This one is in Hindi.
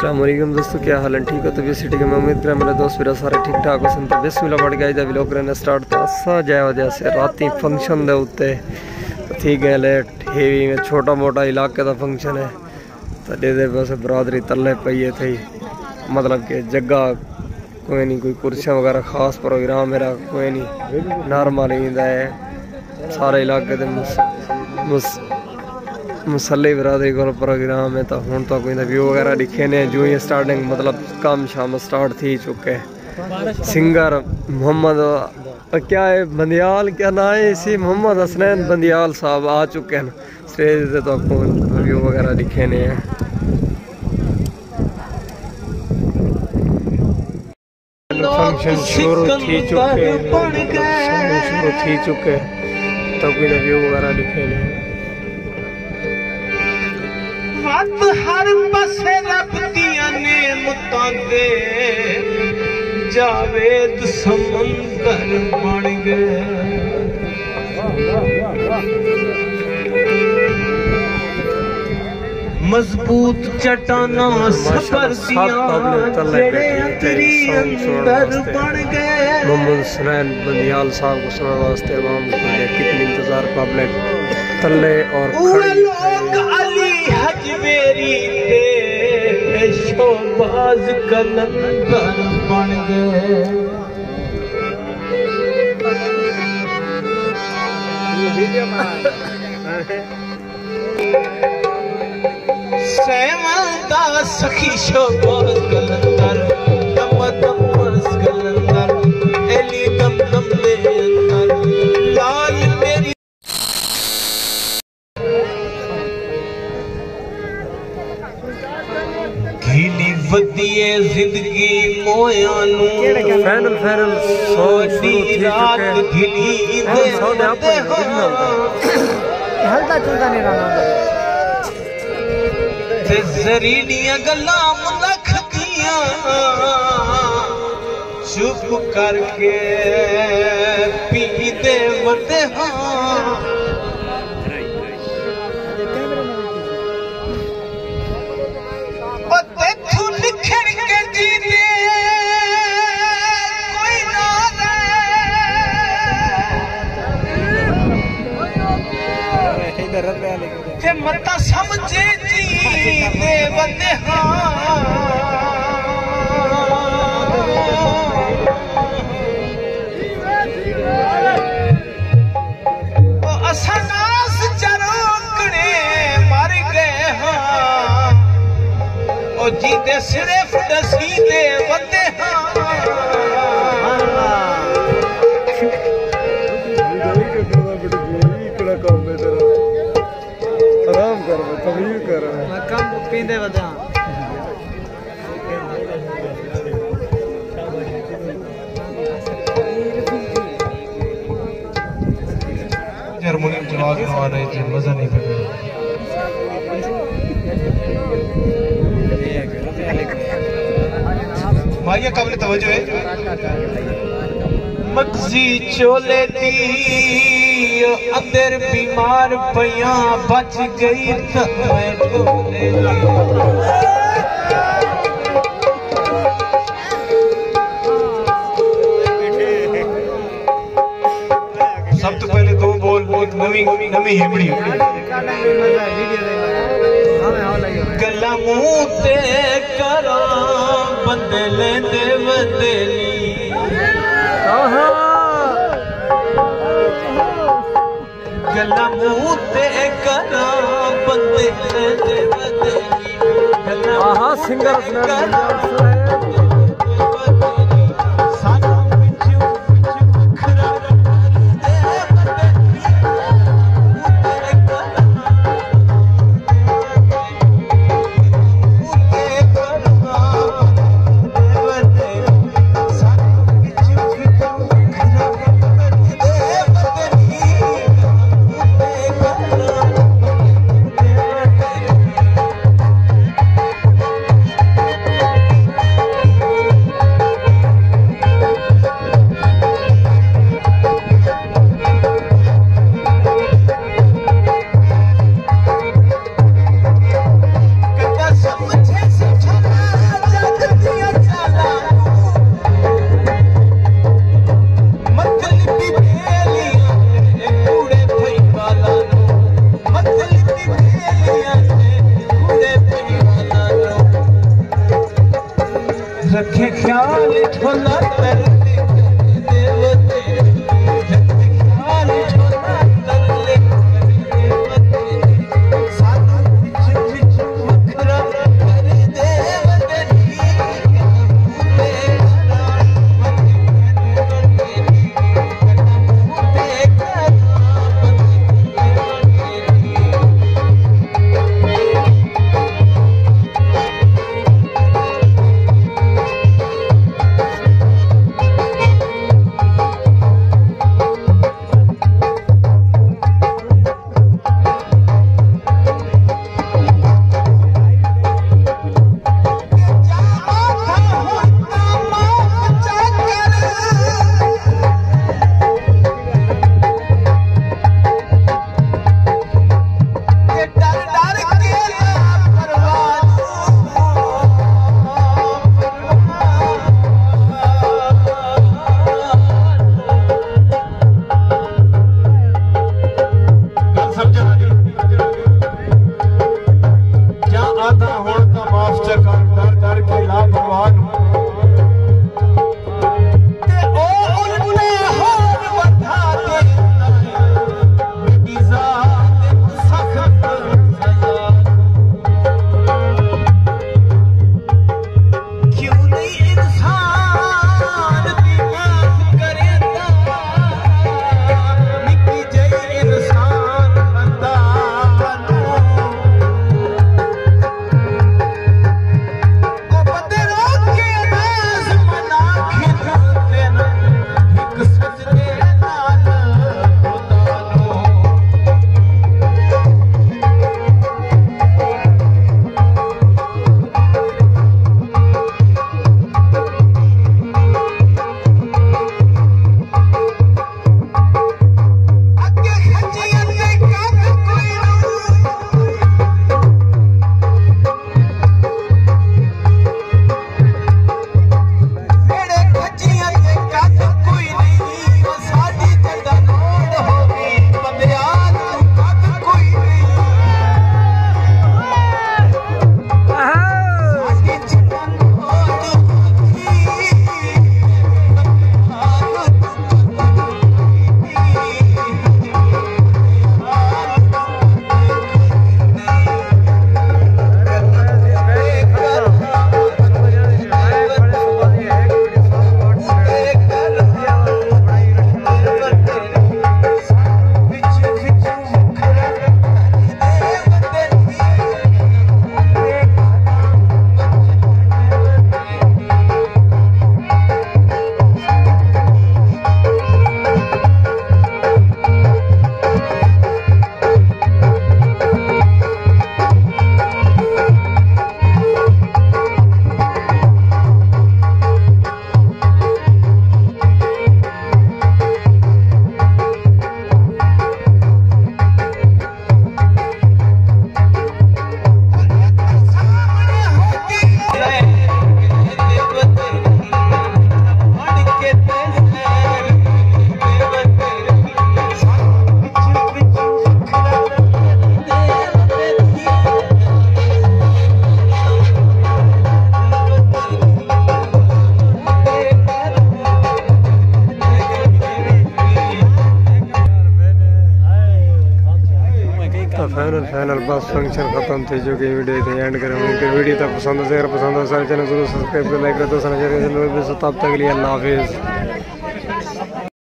अस्सलाम वालेकुम दोस्तों, क्या हाल है? ठीक हो? तो भी सिटी के मैं उम्मीद करें मेरे दोस्त मेरा सारे ठीक ठाक हो संत बिस्मिल्लाह पड़ गया जब लोग रहने स्टार्ट तो असा जाए वजह से राती फंक्शन दे उत्ते ठीक है लेट हेवी में छोटा मोटा इलाके का फंक्शन है तो दे बस बरादरी तले पई थे मतलब कि जगह कोई नहीं, कोई कुर्सियाँ वगैरह खास प्रोग्राम मेरा कोई नहीं, नॉर्मल ही है सारे इलाके के मुसल्ले बरादरी को प्रोग्राम है। तो हूँ तो कोई व्यू वगैरह दिखे ने जो ही स्टार्टिंग मतलब काम शाम स्टार्ट थी चुके। सिंगर मोहम्मद क्या है बंदियाल, क्या ना है इसी मोहम्मद हसनैन बंदियाल साहब आ चुके हैं स्टेज से, तो व्यू वगैरह दिखे ने हैं। फंक्शन शुरू थी चुके तो कोई व्यू वगैरह दिखे ने हर पासे रब दियां नेमतां दे जावेद समंदर बन गए। मजबूत चट्टाना सफर अंदर बन गए। मोहम्मद हसनैन बंदियाल साहब को सुनने वास्ते आवाम कितनी इंतजार पब्लिक तले और लोग अली हजवेरी दे शोबाज कलंदर बन गए। सेवंदा सखी शोबाज कलंदर दम दम मस कलंदर एली दम दम दे अंदर लाल मेरी घीली वदिए जिंदगी मोया नू फाइनल रात घिली दे हल्दा चुलता नहीं रहा ते जरीनियां गल्लां मुलख दियां चुप करके पी दे वदे हां। मता समझे जी दे बंदे असा नास चरोकने मर गए हाँ ओ जी दे सिर्फ दसी दे बंदे आराम कर तमीर कर कम पींदे वदा हारमोनियम चला के आ रहे थे, मजा नहीं कर भाई काबिल तवज्जो है। मक्सी चोले दी अंदर बीमार पिया बच गई तो मैं चोले सब तो पहले दो बोल नवी नवी हिबड़ी गला मुंह ते करा बंदे लेंदे बदली गला मुंह ते करा बंदे लेंदे बदली गला सिंगर फाइनल बस फंक्शन खत्म थी जो कि वीडियो थी एंड करें उनकी वीडियो तक पसंद हो चैनल जरूर सब्सक्राइब कर लाइक कर दोस्तों तब तक के लिए अल्लाह हाफिज़।